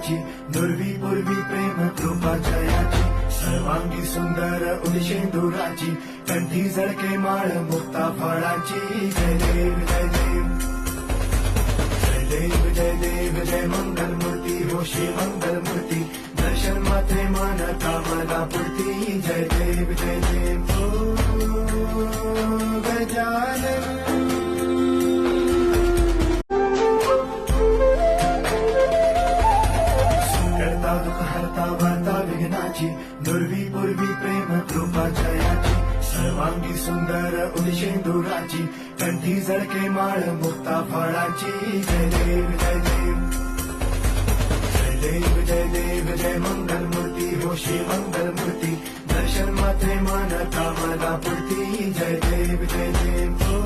जयाची दुर्वी पूर्वी प्रेम कृपा जयाची सर्वांगी सुंदर उदिशेंदुराची कंठी झळके माळ मुक्ता फळाची जय देव जय देव जय देव जय देव जय मंगल मूर्ती हो श्री मंगल मूर्ती दर्शन मात्रे मन कामना पूर्ती जय देव ओ गजानन करता दुःख हरता वार्ता विघ्नाची दुर्वी पूर्वी प्रेम कृपा जयाची सर्वांगी सुंदर उदिशेंदुराची कंठी झळके माळ मुक्ता फळाची जय देव जय देव जय देव जय मंगल मूर्ती हो श्री मंगल मूर्ती दर्शन मात्रे मन कामना पूर्ती जय देव